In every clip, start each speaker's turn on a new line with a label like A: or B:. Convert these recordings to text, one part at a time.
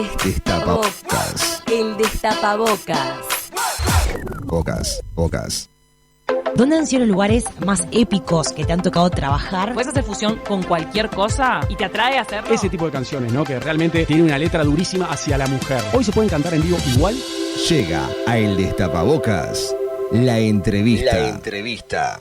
A: Destapabocas.
B: El destapabocas.
A: Bocas.
C: ¿Dónde han sido los lugares más épicos que te han tocado trabajar?
D: Puedes hacer fusión con cualquier cosa y te atrae a hacerlo.
E: Ese tipo de canciones, ¿no? Que realmente tiene una letra durísima hacia la mujer. Hoy se pueden cantar en vivo igual.
A: Llega a El Destapabocas la entrevista.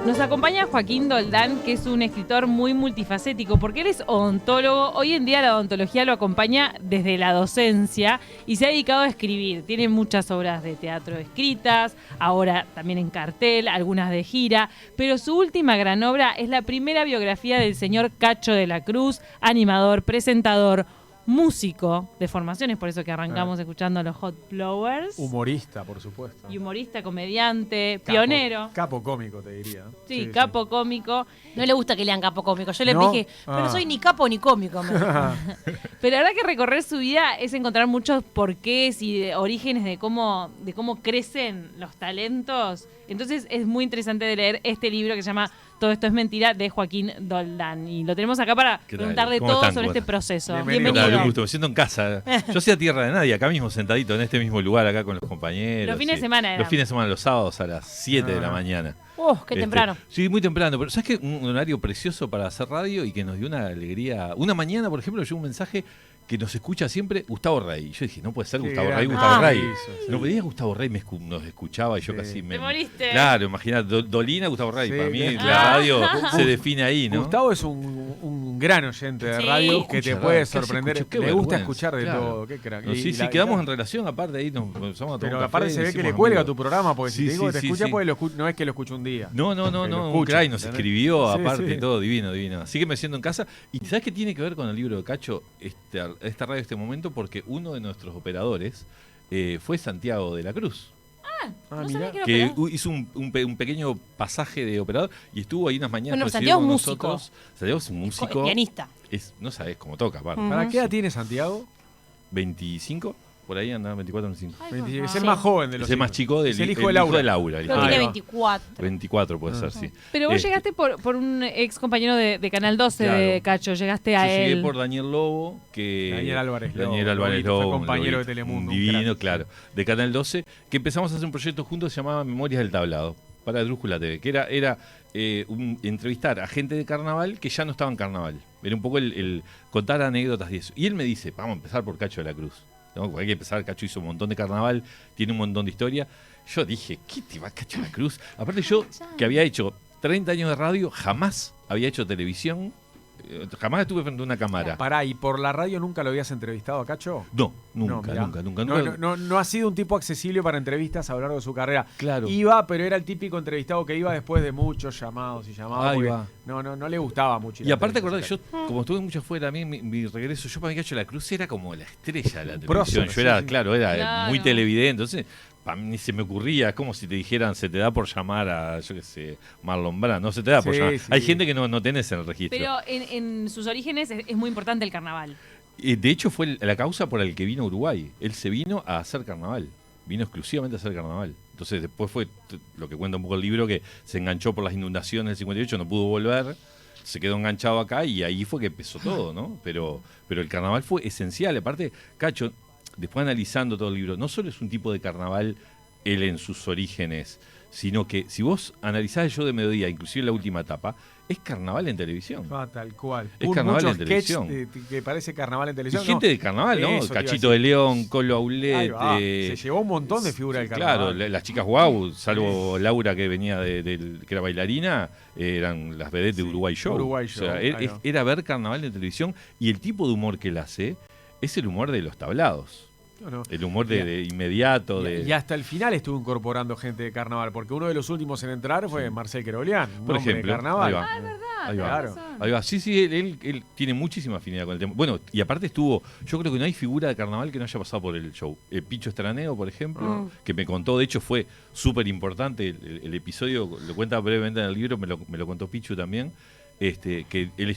D: Nos acompaña Joaquín Doldán, que es un escritor muy multifacético, porque él es odontólogo. Hoy en día la odontología lo acompaña desde la docencia y se ha dedicado a escribir. Tiene muchas obras de teatro escritas, ahora también en cartel, algunas de gira, pero su última gran obra es la primera biografía del señor Cacho de la Cruz, animador, presentador, músico de formaciones, por eso que arrancamos escuchando a los Hot Flowers.
F: Humorista, por supuesto.
D: Y humorista, comediante, pionero.
F: Capo cómico, te diría.
D: Sí, capo cómico.
C: No le gusta que lean capo cómico. Yo le
F: ¿No?
C: dije, pero soy ni capo ni cómico. Me dijo.
D: Pero la verdad que recorrer su vida es encontrar muchos porqués y orígenes de cómo crecen los talentos. Entonces es muy interesante de leer este libro que se llama Todo esto es mentira, de Joaquín Doldán. Y lo tenemos acá para preguntarle todo sobre este proceso.
F: Bienvenido.
G: Un gusto, me siento en casa. Yo hacía tierra de nadie, acá mismo sentadito, en este mismo lugar, acá con los compañeros.
D: Los fines de semana eran.
G: Los fines de semana, los sábados a las 7 de la mañana.
C: Qué temprano.
G: Sí, muy temprano. Pero ¿sabes qué? Un horario precioso para hacer radio y que nos dio una alegría. Una mañana, por ejemplo, llegó un mensaje que nos escucha siempre Gustavo Rey. Yo dije, no puede ser Gustavo Rey. No me digas Gustavo Rey, nos escuchaba y yo casi me...
D: Te moriste.
G: Claro, imagínate, Dolina, Gustavo Rey.
F: Sí,
G: Para mí
F: claro.
G: la radio se define ahí, ¿no?
F: Gustavo es un gran oyente de radio que te
G: Escucha
F: puede
G: radio,
F: sorprender.
G: casi escuché,
F: Le
G: qué
F: gusta
G: vergüenza,
F: escuchar de
G: claro.
F: todo. Qué crack.
G: No, sí, quedamos en relación, aparte ahí nos empezamos a tomar
F: Pero
G: un
F: aparte
G: café,
F: se ve que
G: hicimos
F: le cuelga
G: amigos.
F: tu programa, porque si
G: Sí,
F: te digo que te
G: sí,
F: escucha,
G: sí.
F: pues no es que lo escuche un día.
G: No,
F: Que lo
G: un
F: escucha,
G: crack nos
F: ¿entendés?
G: escribió,
F: Sí,
G: aparte,
F: sí.
G: todo divino. Así que me siento en casa. ¿Y sabes qué tiene que ver con el libro de Cacho, esta radio, este momento? Porque uno de nuestros operadores fue Santiago de la Cruz,
D: No sabía que era
G: que
D: operador.
G: hizo un pequeño pasaje de operador y estuvo ahí unas mañanas.
C: Bueno,
G: recibió
C: Santiago
G: con
C: es músico.
G: nosotros. Santiago es un músico.
C: Pianista.
G: No sabes cómo toca, aparte.
F: ¿Para qué edad tiene Santiago?
G: 25, por ahí andaba 24, 25.
D: Ay,
F: 25. Es
D: papá.
F: el más joven de los
G: Es el más
F: hijos.
G: chico
F: Es el hijo de Laura.
G: el
C: Pero
G: hijo de
C: tiene
F: va.
C: 24.
G: 24 puede ser, sí.
D: Pero vos llegaste por un ex compañero de Canal 12
G: Claro.
D: de Cacho, llegaste
G: Yo
D: a
G: llegué
D: él.
G: por Daniel Lobo, que
F: Daniel Álvarez Lobo,
G: Daniel Álvarez
F: Lobito, fue
G: Lobo,
F: compañero
G: Lobito,
F: de Telemundo,
G: un
F: un
G: divino,
F: crack.
G: claro, de Canal 12, que empezamos a hacer un proyecto juntos que se llamaba Memorias del Tablado, para Drújula TV, que era entrevistar a gente de carnaval que ya no estaba en carnaval. Era un poco el contar anécdotas de eso. Y él me dice, vamos a empezar por Cacho de la Cruz. ¿No? Hay que empezar, Cacho hizo un montón de carnaval, tiene un montón de historia. Yo dije, ¿qué te va Cacho de la Cruz? Aparte yo, que había hecho 30 años de radio, jamás había hecho televisión, jamás estuve frente a una cámara.
F: Pará, ¿y por la radio nunca lo habías entrevistado a Cacho?
G: No,
F: No, mirá.
G: nunca.
F: No ha sido un tipo accesible para entrevistas a lo largo de su carrera.
G: Claro.
F: Iba, pero era el típico entrevistado que iba después de muchos llamados y llamados.
G: Ahí
F: porque
G: va.
F: No le gustaba mucho.
G: Y aparte, acordate, yo, como estuve mucho afuera, a mí mi regreso, yo para mí Cacho de la Cruz era como la estrella de la televisión.
F: prócer,
G: Yo era,
F: sí.
G: claro, era
D: Claro.
G: muy televidente, entonces para mí ni se me ocurría, es como si te dijeran, se te da por llamar a, yo qué sé, Marlon Brando, no se te da por
F: Sí,
G: llamar.
F: sí.
G: Hay gente que no tenés en el registro.
D: Pero en sus orígenes es muy importante el carnaval.
G: De hecho, fue la causa por la que vino a Uruguay. Él se vino a hacer carnaval. Vino exclusivamente a hacer carnaval. Entonces, después fue lo que cuenta un poco el libro, que se enganchó por las inundaciones del 58, no pudo volver, se quedó enganchado acá y ahí fue que empezó todo, ¿no? Pero el carnaval fue esencial. Aparte, Cacho, después analizando todo el libro, no solo es un tipo de carnaval él en sus orígenes, sino que si vos analizás el show de mediodía, inclusive la última etapa, es carnaval en televisión.
F: Tal cual.
G: Es carnaval
F: mucho
G: en televisión.
F: sketch que parece carnaval en
G: Y
F: televisión.
G: gente de carnaval, ¿no?
F: Eso te iba a
G: Cachito
F: decir.
G: de León, Colo
F: Ahí
G: Aulet.
F: va. Se llevó un montón de figuras del carnaval.
G: Claro, las chicas guau, salvo Laura que venía que era bailarina, eran las vedettes de Uruguay Show.
F: Uruguay
G: O sea,
F: Show, ahí va.
G: era ver carnaval en televisión y el tipo de humor que él hace es el humor de los tablados.
F: No.
G: El humor de inmediato.
F: Y hasta el final estuvo incorporando gente de carnaval, porque uno de los últimos en entrar fue Marcel Querolian, un
G: Por
F: hombre
G: ejemplo,
F: de carnaval.
G: ahí va.
D: Ah, es verdad.
G: Ahí va.
F: Claro.
G: Ahí va. Sí, él tiene muchísima afinidad con el tema. Bueno, y aparte yo creo que no hay figura de carnaval que no haya pasado por el show. Picho Estraneo, por ejemplo, que me contó, de hecho fue súper importante el episodio, lo cuenta brevemente en el libro, me lo contó Pichu también, que él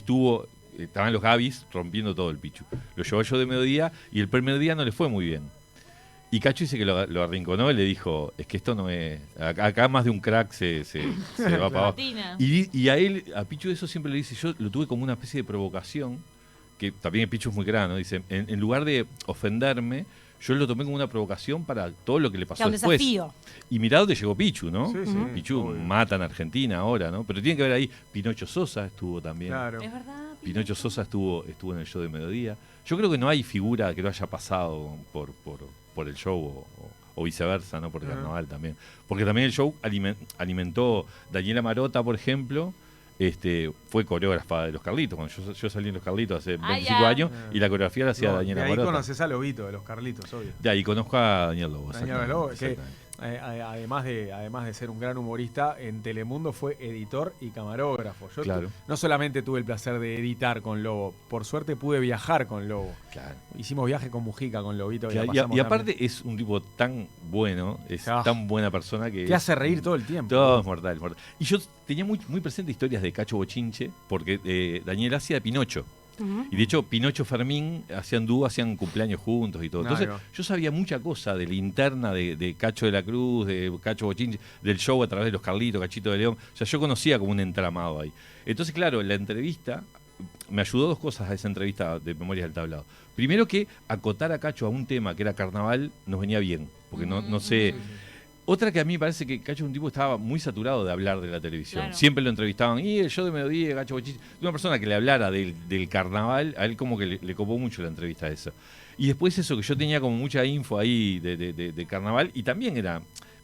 G: estaban los Gavis rompiendo todo el Pichu. Lo llevó yo de mediodía y el primer día no le fue muy bien. Y Cacho dice que lo arrinconó y le dijo, es que esto no es... Acá más de un crack se va para abajo. Y a él, a Pichu eso siempre le dice, yo lo tuve como una especie de provocación, que también Pichu es muy grande, ¿no? Dice, en lugar de ofenderme, yo lo tomé como una provocación para todo lo que le pasó después.
C: Desafío.
G: Y mirá dónde llegó Pichu, ¿no?
F: Sí, sí.
G: Pichu mata en Argentina ahora, ¿no? Pero tiene que ver ahí, Pinocho Sosa estuvo también.
F: Claro.
D: Es verdad.
G: Pinocho Sosa estuvo en el show de mediodía. Yo creo que no hay figura que no haya pasado por el show o viceversa, ¿no? Por el carnaval también. Porque también el show alimentó Daniela Marota, por ejemplo, fue coreógrafa de Los Carlitos. Cuando yo salí en Los Carlitos hace 25 años y la coreografía la hacía Daniela Marota.
F: De ahí conoces a Lobito, de Los Carlitos, obvio.
G: De ahí conozco a Daniel Lobo.
F: Daniel Lobo, que además de ser un gran humorista, en Telemundo fue editor y camarógrafo. Yo no solamente tuve el placer de editar con Lobo, por suerte pude viajar con Lobo.
G: Claro.
F: Hicimos viaje con Mujica, con Lobito.
G: Y aparte es un tipo tan bueno, es tan buena persona que...
F: Te hace reír todo el tiempo.
G: Todo es mortal. Y yo tenía muy presente historias de Cacho Bochinche, porque Daniel hacía de Pinocho. Y de hecho, Pinocho Fermín hacían dúo, hacían cumpleaños juntos y todo. Entonces, yo sabía mucha cosa de la interna de Cacho de la Cruz, de Cacho Bochinche, del show a través de Los Carlitos, Cachito de León. O sea, yo conocía como un entramado ahí. Entonces, claro, la entrevista, me ayudó dos cosas a esa entrevista de Memorias del Tablado. Primero, que acotar a Cacho a un tema que era carnaval nos venía bien, porque no sé... Otra que a mí me parece que Cacho es un tipo que estaba muy saturado de hablar de la televisión. Claro. Siempre lo entrevistaban, y el show de mediodía, Cacho Bochinche. Una persona que le hablara del carnaval, a él como que le copó mucho la entrevista esa. Y después eso, que yo tenía como mucha info ahí de carnaval, y también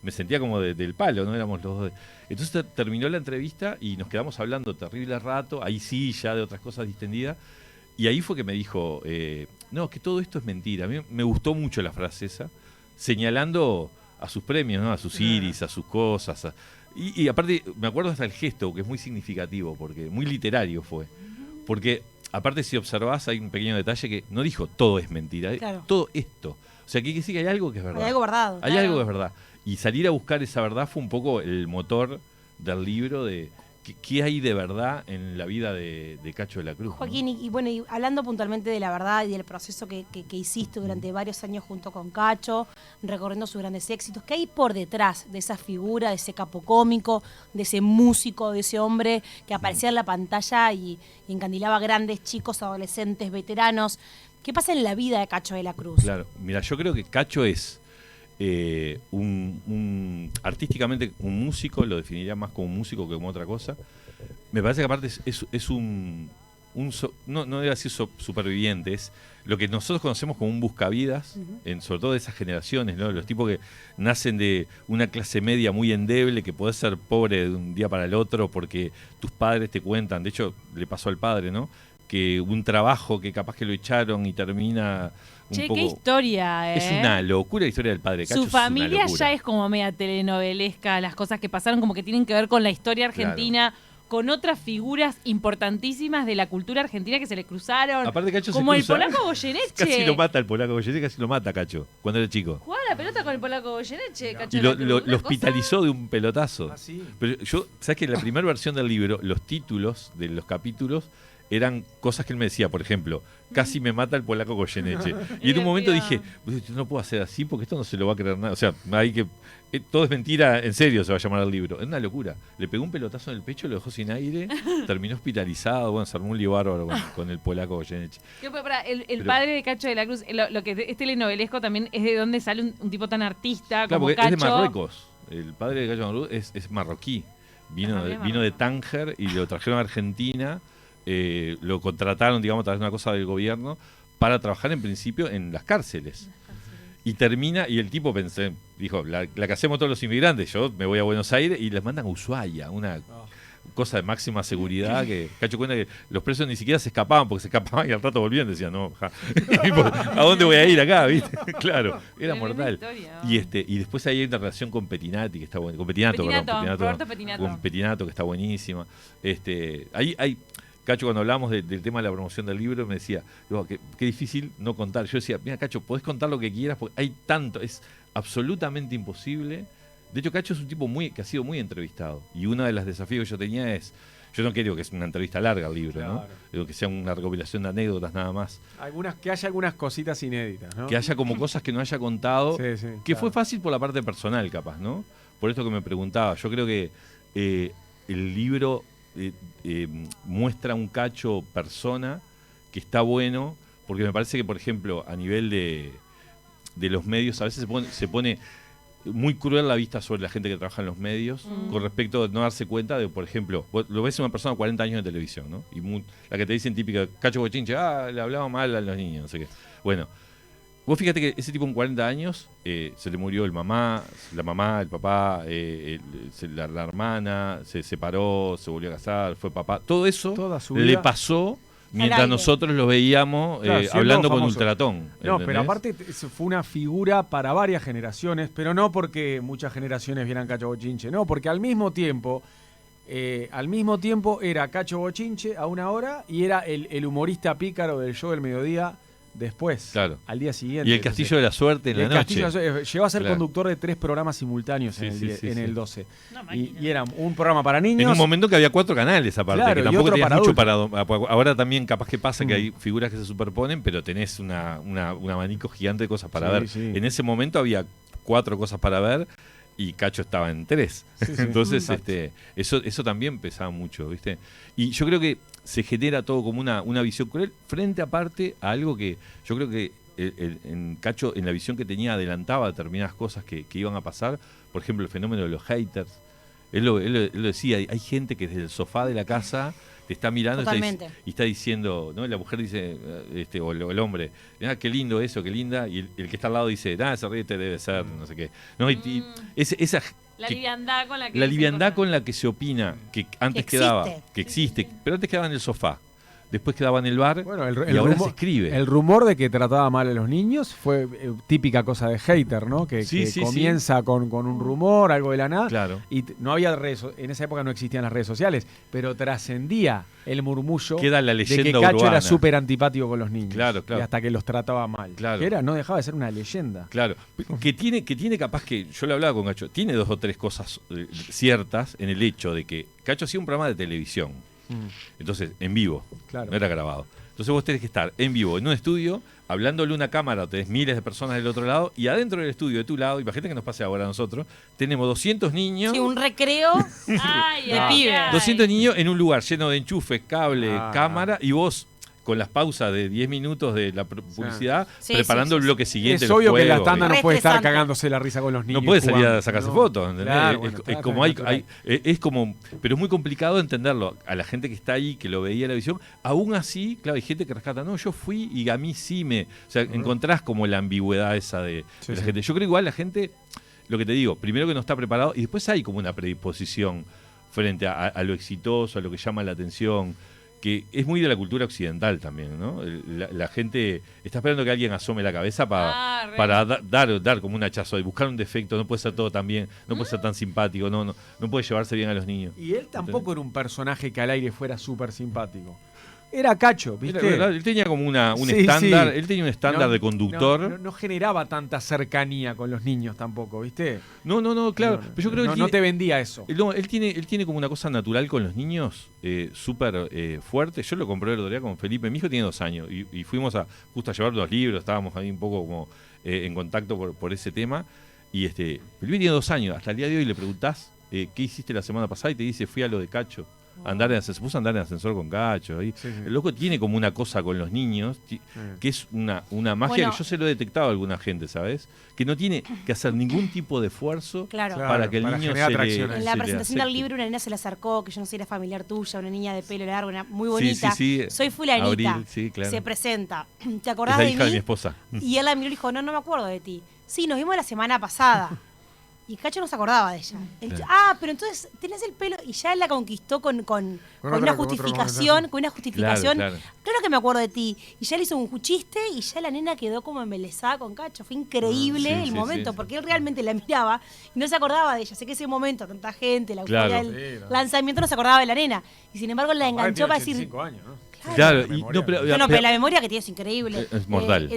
G: me sentía como del palo, ¿no? Éramos los dos. Entonces terminó la entrevista y nos quedamos hablando terrible rato, ahí sí, ya de otras cosas distendidas. Y ahí fue que me dijo, no, que todo esto es mentira. A mí me gustó mucho la frase esa, señalando a sus premios, ¿no? A sus iris, a sus cosas. Y aparte, me acuerdo hasta el gesto, que es muy significativo, porque muy literario fue. Porque, aparte, si observás, hay un pequeño detalle que no dijo todo es mentira, todo esto. O sea, que sí que hay algo que es verdad.
C: Hay algo verdad.
G: Hay algo que es verdad. Y salir a buscar esa verdad fue un poco el motor del libro de qué hay de verdad en la vida de Cacho de la Cruz.
C: Joaquín, ¿no? y hablando puntualmente de la verdad y del proceso que hiciste durante varios años junto con Cacho, recorriendo sus grandes éxitos, ¿qué hay por detrás de esa figura, de ese capo cómico, de ese músico, de ese hombre que aparecía en la pantalla y encandilaba a grandes chicos, adolescentes, veteranos? ¿Qué pasa en la vida de Cacho de la Cruz?
G: Claro, mira, yo creo que Cacho es artísticamente un músico, lo definiría más como un músico que como otra cosa. Me parece que aparte es no debe decir superviviente, es lo que nosotros conocemos como un buscavidas, sobre todo de esas generaciones, ¿no? Los tipos que nacen de una clase media muy endeble, que podés ser pobre de un día para el otro porque tus padres te cuentan, de hecho le pasó al padre, ¿no? Que un trabajo que capaz que lo echaron y termina un poco...
D: qué historia,
G: Es una locura la historia del padre Cacho.
D: Su familia ya es como media telenovelesca, las cosas que pasaron como que tienen que ver con la historia argentina, con otras figuras importantísimas de la cultura argentina que se le cruzaron.
G: Aparte Cacho
D: como
G: se
D: el
G: cruza,
D: polaco Goyeneche.
G: Casi lo mata el polaco Goyeneche, casi lo mata Cacho, cuando era chico.
D: Jugaba la pelota con el polaco Goyeneche, Cacho.
G: Y lo hospitalizó de un pelotazo.
F: Sí.
G: Pero yo, ¿sabes que en la primera versión del libro, los títulos de los capítulos eran cosas que él me decía, por ejemplo, casi me mata el polaco Goyeneche. Y en un momento dije, no puedo hacer así porque esto no se lo va a creer nada. O sea, hay que... todo es mentira, en serio se va a llamar el libro. Es una locura. Le pegó un pelotazo en el pecho, lo dejó sin aire, terminó hospitalizado, bueno, se armó un lío bárbaro con el polaco Goyeneche.
D: El padre de Cacho de la Cruz, lo que es telenovelesco también es de donde sale un tipo tan artista como Cacho.
G: Es de Marruecos. El padre de Cacho de la Cruz es marroquí. Vino de Tánger y lo trajeron a Argentina. Lo contrataron, digamos, a través de una cosa del gobierno para trabajar en principio en las cárceles. Y termina, y el tipo dijo, la que hacemos todos los inmigrantes, yo me voy a Buenos Aires y les mandan a Ushuaia, una cosa de máxima seguridad, que Cacho cuenta que los presos ni siquiera se escapaban, porque se escapaban y al rato volvían, decían, no, ¿a dónde voy a ir acá? ¿Viste? Claro, era mortal. Historia, ¿no? Y después ahí hay una relación con Petinati, que está buena, con Petinato, que está buenísima. Hay Cacho, cuando hablamos del tema de la promoción del libro, me decía, qué difícil no contar. Yo decía, mira, Cacho, podés contar lo que quieras, porque hay tanto, es absolutamente imposible. De hecho, Cacho es un tipo que ha sido muy entrevistado. Y uno de los desafíos que yo tenía es, Yo no quiero que sea una entrevista larga el libro,
F: Claro.
G: ¿no? Digo que sea una recopilación de anécdotas nada más.
F: Que haya algunas cositas inéditas, ¿no?
G: Que haya como cosas que no haya contado,
F: Sí, sí,
G: que
F: claro.
G: fue fácil por la parte personal, capaz, ¿no? Por esto que me preguntaba. Yo creo que el libro muestra un cacho persona que está bueno, porque me parece que, por ejemplo, a nivel de los medios, a veces se pone muy cruel la vista sobre la gente que trabaja en los medios con respecto a no darse cuenta de, por ejemplo, vos lo ves a una persona de 40 años de televisión, ¿no? Y la que te dicen típica, cacho bochinche, le hablaba mal a los niños, no sé qué. Bueno, vos fíjate que ese tipo en 40 años se le murió la mamá, el papá, la hermana, se separó, se volvió a casar, fue papá. Todo eso
F: Toda su
G: le
F: vida.
G: pasó
C: Al
G: mientras
C: aire.
G: nosotros lo veíamos
F: Claro, siendo
G: hablando con
F: famoso.
G: Ultratón.
F: No,
G: ¿entendés?
F: pero aparte fue una figura para varias generaciones, pero no porque muchas generaciones vieran Cacho Bochinche, no, porque al mismo tiempo era Cacho Bochinche a una hora y era el humorista pícaro del show del mediodía después,
G: Claro.
F: al día siguiente.
G: Y el Castillo de la Suerte en
F: Y
G: la
F: el
G: noche.
F: Castillo llegó a ser
G: Claro.
F: conductor de 3 programas simultáneos
G: Sí,
F: en
G: sí,
F: el
G: sí.
F: 12.
D: Una
F: Y
D: máquina.
F: era un programa para niños.
G: En un momento que había 4 canales aparte,
F: Claro,
G: que
F: y
G: tampoco
F: otro
G: tenías
F: para
G: mucho para...
F: adultos.
G: Ahora también capaz que pasa que hay figuras que se superponen, pero tenés un abanico gigante de cosas para
F: Sí,
G: ver.
F: sí.
G: En ese momento había 4 cosas para ver y Cacho estaba en 3.
F: Sí, sí.
G: Entonces,
F: Exacto.
G: eso también pesaba mucho, ¿viste? Y yo creo que se genera todo como una visión cruel frente aparte a algo que yo creo que en Cacho, en la visión que tenía, adelantaba determinadas cosas que iban a pasar. Por ejemplo, el fenómeno de los haters. Él lo decía, hay gente que desde el sofá de la casa te está mirando
C: Totalmente.
G: y está diciendo, ¿no? La mujer dice, o el hombre, qué lindo eso, qué linda, y el que está al lado dice, ese ríete debe ser, no sé qué. No, esa
D: La
G: que-
D: liviandad con la que
G: la
D: dicen
G: liviandad
D: cosas.
G: con la que se opina, que antes
C: Que
G: quedaba,
C: existe.
G: que existe, pero antes quedaba en el sofá, después quedaba en el bar,
F: Bueno,
G: y ahora se escribe.
F: El rumor de que trataba mal a los niños fue típica cosa de hater, ¿no? Que
G: Sí,
F: comienza con un rumor, algo de la nada.
G: Claro.
F: Y no había en esa época no existían las redes sociales, pero trascendía el murmullo
G: Queda la
F: de que
G: leyenda
F: Cacho
G: urbana.
F: era súper antipático con los niños.
G: Claro, claro.
F: Y hasta que los trataba mal.
G: Claro.
F: Que no dejaba de ser una leyenda.
G: Claro, que tiene capaz que, yo le hablaba con Cacho, tiene 2 o 3 cosas ciertas en el hecho de que Cacho hacía un programa de televisión, entonces en vivo,
F: Claro.
G: no era grabado. Entonces vos tenés que estar en vivo, en un estudio, hablándole a una cámara, tenés miles de personas del otro lado, y adentro del estudio de tu lado, imagínate que nos pase ahora a nosotros, tenemos 200 niños,
C: Sí, un recreo.
D: Ay,
C: de
D: ay,
C: pibe.
D: ay.
G: 200 niños en un lugar lleno de enchufes, cable,
F: Ah.
G: cámara, y vos con las pausas de 10 minutos de la publicidad,
C: Sí,
G: preparando
C: sí,
G: el
C: sí,
G: bloque siguiente.
F: Es
G: los
F: obvio que la
G: juegos,
F: tanda
C: Re
F: no puede estar
C: estresante.
F: cagándose la risa con los niños.
G: no puede salir
F: jugando.
G: a sacarse
F: No.
G: fotos, ¿entendés?
F: Claro,
G: Es-
F: bueno,
G: es,
F: está
G: como
F: natural.
G: es como, pero es muy complicado entenderlo a la gente que está ahí, que lo veía en la visión. Aún así, claro, hay gente que rescata, no, yo fui y a mí sí o sea, encontrás como la ambigüedad esa de
F: Sí,
G: la
F: sí.
G: gente. Yo creo igual la gente, lo que te digo, primero que no está preparado y después hay como una predisposición frente a lo exitoso, a lo que llama la atención, que es muy de la cultura occidental también, ¿no? La gente está esperando que alguien asome la cabeza
D: Ah, re.
G: para dar como un hachazo y buscar un defecto. No puede ser todo tan bien, no puede ser tan simpático, no puede llevarse bien a los niños.
F: Y él tampoco era un personaje que al aire fuera súper simpático. Era Cacho, ¿viste?
G: Él tenía como un
F: Sí,
G: estándar,
F: sí.
G: él tenía un estándar de conductor.
F: No generaba tanta cercanía con los niños tampoco, ¿viste?
G: No, claro. Pero yo creo que
F: no te vendía eso.
G: él tiene como una cosa natural con los niños, súper fuerte. Yo lo compré el otro día con Felipe. Mi hijo tiene 2 años y fuimos justo a llevar los libros. Estábamos ahí un poco como en contacto por ese tema. Y Felipe tiene 2 años. Hasta el día de hoy le preguntás qué hiciste la semana pasada y te dice, fui a lo de Cacho. Se puso a andar en ascensor con Cacho. Ahí.
F: Sí, sí.
G: El loco tiene como una cosa con los niños, que es una magia
C: Bueno.
G: que yo se lo he detectado a alguna gente, ¿sabes? Que no tiene que hacer ningún tipo de esfuerzo
C: Claro.
G: para que el
F: para
G: niño
F: generar
G: se
F: atracción.
G: le
C: En
G: se
C: la
G: le
C: presentación del
G: acepte.
C: libro, una nena se le acercó, que yo no sé si era familiar tuya, una niña de pelo largo, muy
G: Sí,
C: bonita.
G: sí, sí.
C: Soy fulanita.
G: Abril, sí, claro.
C: Se presenta. ¿Te
G: Es
C: acordás
G: la
C: de
G: hija de mi
C: mí?
G: esposa.
C: Y él la miró y dijo, no me acuerdo de ti. Sí, nos vimos la semana pasada. Y Cacho no se acordaba de ella.
G: Claro.
C: Pero entonces tenés el pelo. Y ya él la conquistó con
F: otra-
C: una
F: con otro
C: justificación. Con una justificación.
G: Claro.
C: Claro que me acuerdo de ti. Y ya le hizo un chiste y ya la nena quedó como embelesada con Cacho. Fue increíble
G: Sí,
C: el
G: sí,
C: momento,
G: sí.
C: porque él realmente la miraba y no se acordaba de ella. Sé que ese momento, tanta gente, la
G: Claro.
C: euforia del
F: Sí, no.
C: lanzamiento, no se acordaba de la nena. Y sin embargo la enganchó para decir.
F: 85 años, ¿no?
G: Claro,
F: La memoria.
C: Pero la memoria que tiene es increíble.
G: Es mortal.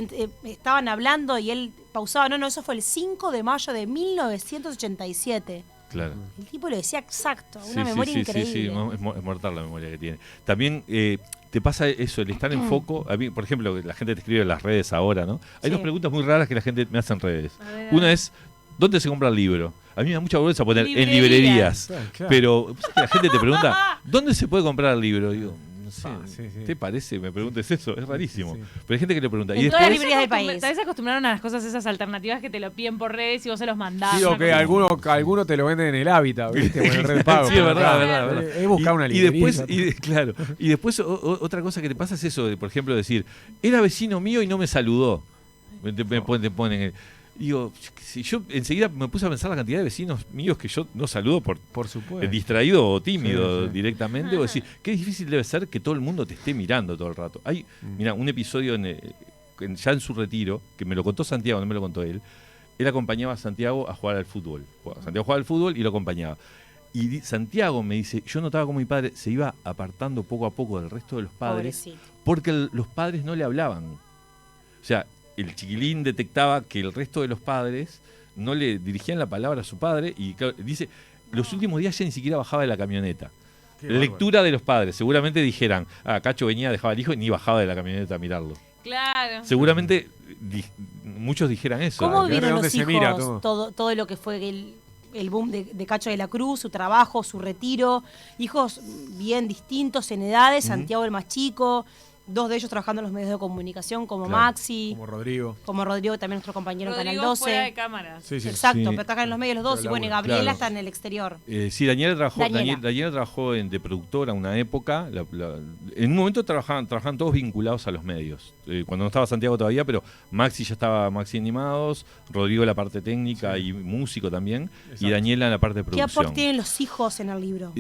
C: Estaban hablando y él pausaba. No, eso fue el 5 de mayo de 1987.
G: Claro.
C: El tipo lo decía exacto,
G: Sí,
C: una memoria increíble.
G: Sí, es mortal la memoria que tiene. También te pasa eso, el estar en foco. A mí, por ejemplo, la gente te escribe en las redes ahora, ¿no? Hay dos preguntas muy raras que la gente me hace en redes. Una es, ¿dónde se compra el libro? A mí me da mucha vergüenza poner en librerías. Claro. Pero la gente te pregunta, ¿dónde se puede comprar el libro? Digo, no sé, ¿te parece? Me preguntes eso, es rarísimo. Pero hay gente que le pregunta.
C: En todas las librerías del país.
D: Tal vez se acostumbraron a las cosas esas alternativas que te lo piden por redes y vos se los mandás.
F: Sí, o que alguno te lo venden en el hábitat, ¿viste? Con el red pago.
G: Sí, es verdad.
F: Es buscar una librería.
G: Y después otra cosa que te pasa es eso, de, por ejemplo, decir, era vecino mío y no me saludó. Me ponen... Digo, si yo enseguida me puse a pensar la cantidad de vecinos míos que yo no saludo por supuesto, distraído o tímido directamente, o decir, qué difícil debe ser que todo el mundo te esté mirando todo el rato. Hay, mira, un episodio ya en su retiro, que me lo contó Santiago, no me lo contó él acompañaba a Santiago a jugar al fútbol. Santiago jugaba al fútbol y lo acompañaba. Y Santiago me dice, yo notaba como mi padre se iba apartando poco a poco del resto de los padres, pobrecito, porque los padres no le hablaban. O sea, el chiquilín detectaba que el resto de los padres no le dirigían la palabra a su padre y claro, dice, los últimos días ya ni siquiera bajaba de la camioneta. Lectura de los padres. Seguramente dijeran, Cacho venía, dejaba al hijo y ni bajaba de la camioneta a mirarlo.
D: Claro.
G: Seguramente muchos dijeran eso.
C: ¿Cómo vieron los hijos todo lo que fue el boom de Cacho de la Cruz, su trabajo, su retiro? Hijos bien distintos en edades, Santiago el más chico, dos de ellos trabajando en los medios de comunicación, como Maxi. Como Rodrigo, también nuestro compañero en Canal 12.
D: Fuera de cámara.
C: Sí. Exacto, pero trabajan en los medios los dos. Y bueno, y Gabriela está en el exterior.
G: Sí, Daniela trabajó de productora una época. En un momento trabajaban todos vinculados a los medios. Cuando no estaba Santiago todavía, pero Maxi ya estaba Maxi Animados, Rodrigo en la parte técnica y músico también, y Daniela en la parte de producción.
C: ¿Qué aporte tienen los hijos en el libro?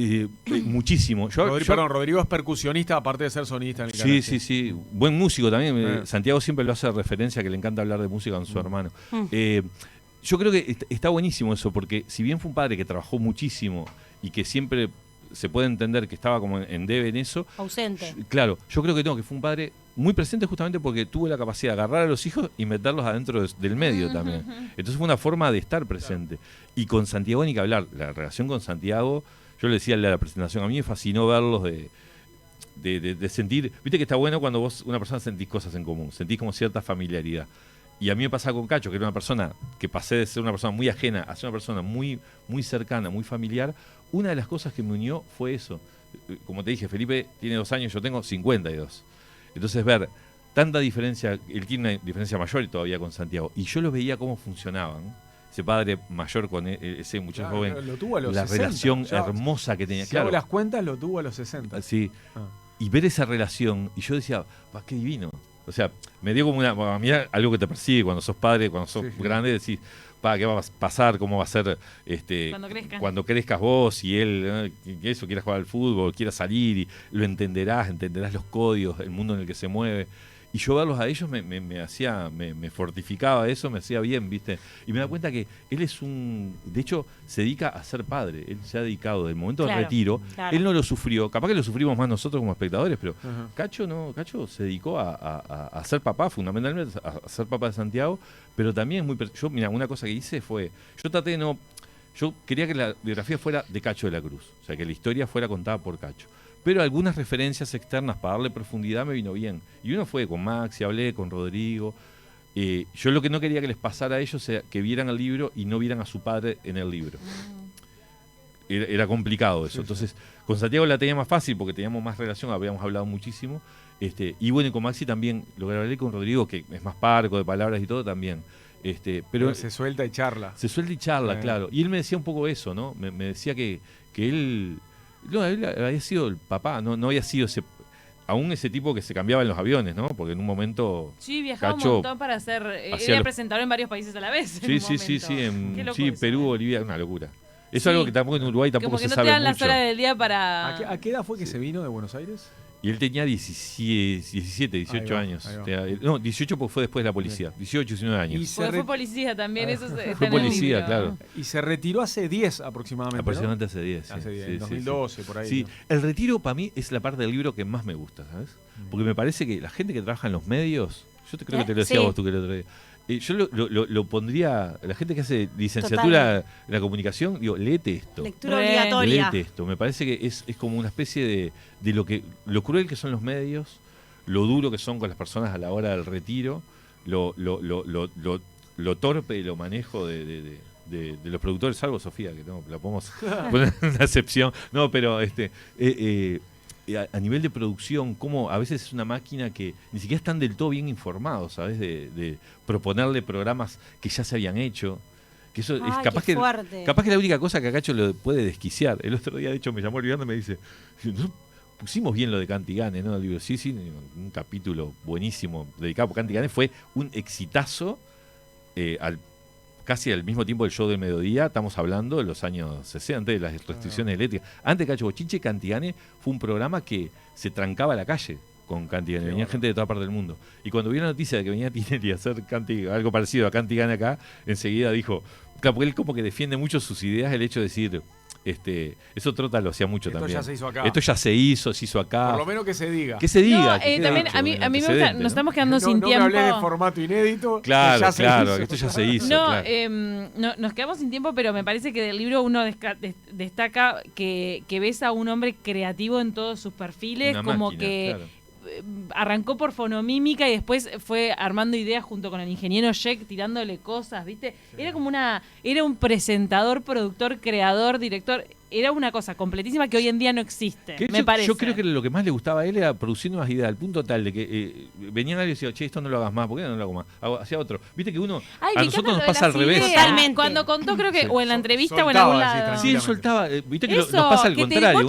G: Muchísimo.
F: Rodrigo es percusionista, aparte de ser sonista en el canal.
G: Sí. Buen músico también. Santiago siempre lo hace referencia, que le encanta hablar de música con su hermano. Yo creo que está buenísimo eso, porque si bien fue un padre que trabajó muchísimo y que siempre se puede entender que estaba como en debe en eso.
C: Ausente.
G: Claro, yo creo que fue un padre muy presente justamente porque tuvo la capacidad de agarrar a los hijos y meterlos adentro del medio también. Entonces fue una forma de estar presente. Y con Santiago ni que hablar. La relación con Santiago, yo le decía en la presentación, a mí me fascinó verlos de sentir, viste que está bueno cuando vos, una persona, sentís cosas en común, sentís como cierta familiaridad. Y a mí me pasaba con Cacho, que era una persona que pasé de ser una persona muy ajena a ser una persona muy, muy cercana, muy familiar. Una de las cosas que me unió fue eso. Como te dije, Felipe tiene 2 años, yo tengo 52. Entonces ver tanta diferencia, él tiene una diferencia mayor todavía con Santiago, y yo los veía cómo funcionaban. Ese padre mayor con ese muchacho joven,
F: lo tuvo a los
G: la
F: 60,
G: relación hermosa que tenía.
F: Si hago las cuentas, lo tuvo a los 60.
G: Sí. Y ver esa relación, y yo decía, qué divino. O sea, me dio como a mí algo que te persigue cuando sos padre, cuando sos grande, decís, ¿qué va a pasar? ¿Cómo va a ser cuando crezcas vos y él, eso, quiera jugar al fútbol, quiera salir, y lo entenderás los códigos, el mundo en el que se mueve? Y yo verlos a ellos me fortificaba eso, me hacía bien, ¿viste? Y me da cuenta que él de hecho, se dedica a ser padre. Él se ha dedicado del momento del retiro. Claro. Él no lo sufrió. Capaz que lo sufrimos más nosotros como espectadores, pero Cacho no. Cacho se dedicó a ser papá, fundamentalmente a ser papá de Santiago, pero también una cosa que hice fue, yo quería que la biografía fuera de Cacho de la Cruz, o sea, que la historia fuera contada por Cacho. Pero algunas referencias externas para darle profundidad me vino bien. Y uno fue con Maxi, hablé con Rodrigo. Yo lo que no quería que les pasara a ellos era que vieran el libro y no vieran a su padre en el libro. Era complicado eso. Entonces, con Santiago la tenía más fácil porque teníamos más relación, habíamos hablado muchísimo. Y bueno, y con Maxi también, lo que hablé con Rodrigo, que es más parco de palabras y todo, también. Pero
F: se suelta y charla.
G: Se suelta y charla, claro. Y él me decía un poco eso, ¿no? Me decía que él... No, él había sido el papá, no había sido ese tipo que se cambiaba en los aviones, ¿no? Porque en un momento...
D: Sí, viajaba un montón para era presentador en varios países a la vez.
G: Sí, Perú, Bolivia, una locura. Eso es algo que tampoco en Uruguay tampoco se sabe mucho. Como que no te dan
D: las horas del día para...
F: ¿A qué edad fue que se vino de Buenos Aires?
G: Y él tenía 17, 18 años. No, 18 porque fue después de la policía. 18, 19 años.
D: Fue policía también, eso
G: fue policía, claro.
F: Y se retiró hace 10 aproximadamente.
G: Aproximadamente hace 10.
F: Hace 10, en 2012, por ahí.
G: Sí, el retiro para mí es la parte del libro que más me gusta, ¿sabes? Porque me parece que la gente que trabaja en los medios, yo creo que te lo decía vos tú que el otro día, yo lo pondría, la gente que hace licenciatura en la comunicación, digo, léete esto.
C: Lectura obligatoria.
G: Léete esto. Me parece que es como una especie de lo cruel que son los medios, lo duro que son con las personas a la hora del retiro, lo torpe y lo manejo de los productores, salvo Sofía, que no la podemos poner en una excepción. No, pero a nivel de producción, como a veces es una máquina que ni siquiera están del todo bien informados, ¿sabes? De proponerle programas que ya se habían hecho. Que eso es capaz que la única cosa que a Cacho lo puede desquiciar. El otro día, de hecho, me llamó olvidando y me dice, "No pusimos bien lo de Cantigane, ¿no?" Digo, sí, un capítulo buenísimo dedicado por Cantigane. Fue un exitazo casi al mismo tiempo del show del mediodía. Estamos hablando de los años 60, de las restricciones eléctricas. Antes de Cacho Bochinche, Cantigane fue un programa que se trancaba a la calle con Cantigane. Venía gente de toda parte del mundo. Y cuando vio la noticia de que venía Tinelli a hacer algo parecido a Cantigane acá, enseguida dijo, claro, porque él como que defiende mucho sus ideas, el hecho de decir... eso Trota lo hacía mucho también.
F: Esto ya se hizo acá.
G: Esto ya se hizo acá.
F: Por lo menos que se diga.
G: Que se diga.
D: También a mí me gusta, nos estamos quedando sin tiempo.
F: No me hablé de formato inédito.
G: Claro, esto ya se hizo.
D: Nos quedamos sin tiempo, pero me parece que del libro uno destaca que ves a un hombre creativo en todos sus perfiles,
G: Una
D: como
G: máquina,
D: que...
G: claro.
D: Arrancó por fonomímica y después fue armando ideas junto con el ingeniero Sheck, tirándole cosas, ¿viste? Sí. Era un presentador, productor, creador, director. Era una cosa completísima que hoy en día no existe, me parece.
G: Yo creo que lo que más le gustaba a él era producir nuevas ideas, al punto tal de que venían alguien y decía, che, esto no lo hagas más, ¿por qué no lo hago más? Hacía otro. Viste que a nosotros nos pasa al revés.
C: Totalmente.
D: Cuando contó, creo que o en la entrevista o en algún lado.
G: Sí, él soltaba. Viste que nos pasa al contrario.
D: Que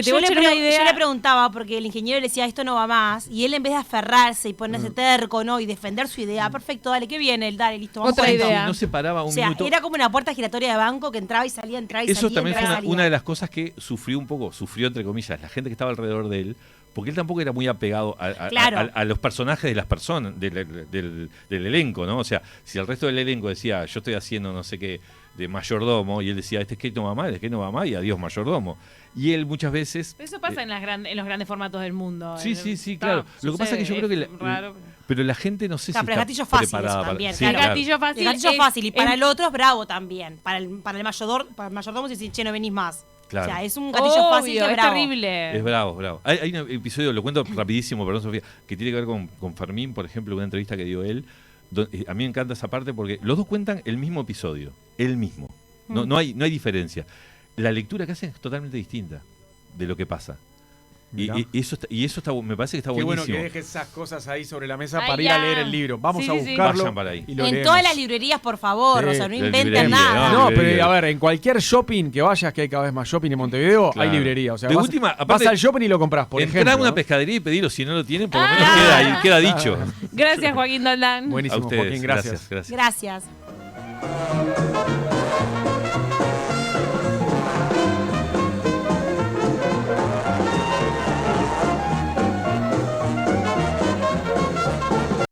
D: te bochen una idea.
C: Yo le preguntaba, porque el ingeniero le decía, esto no va más, y él en vez de aferrarse y ponerse terco, ¿no? Y defender su idea, perfecto, dale, ¿qué viene? Dale, listo, vamos
D: otra idea.
G: No se paraba un minuto.
C: Era como una puerta giratoria de banco que entraba y salía,
G: Eso también fue una de las cosas que surió entre comillas, la gente que estaba alrededor de él, porque él tampoco era muy apegado a los personajes de las personas, del elenco, ¿no? O sea, si el resto del elenco decía, yo estoy haciendo no sé qué, de mayordomo, y él decía, este skate no va mal, no va mal, y adiós mayordomo. Y él muchas veces...
D: Eso pasa en los grandes formatos del mundo.
G: Sí, claro. Lo que pasa es que yo creo que... Pero la gente no sé si está
C: gatillo fácil
G: preparada
C: también.
G: Sí,
D: el
G: claro.
D: gatillo fácil.
C: El gatillo fácil. Y para el otro es bravo también. Para el mayordomo si dice, che, no venís más.
G: Claro.
C: O sea, es un gatillo fácil que es bravo.
D: terrible.
G: Es bravo. Hay un episodio, lo cuento rapidísimo, perdón, Sofía, que tiene que ver con Fermín, por ejemplo, una entrevista que dio él. A mí me encanta esa parte porque los dos cuentan el mismo episodio. El mismo. No hay diferencia. La lectura que hacen es totalmente distinta de lo que pasa. Y eso está, me parece que está buenísimo.
F: Qué bueno que dejes esas cosas ahí sobre la mesa para ir a leer el libro. Vamos a buscarlo.
G: Vayan para ahí.
F: Y lo
C: en
F: leemos.
C: todas las librerías, por favor. O sea, no inventen
G: librería,
C: nada.
F: No, pero a ver, en cualquier shopping que vayas, que hay cada vez más shopping en Montevideo, hay librería. O sea, vas al shopping y lo compras, por ejemplo.
G: Entrá a una pescadería y pedilo, si no lo tienen, por lo menos queda dicho.
D: Gracias, Joaquín Doldán.
F: Buenísimo,
G: A ustedes,
F: Joaquín, gracias.
C: Gracias.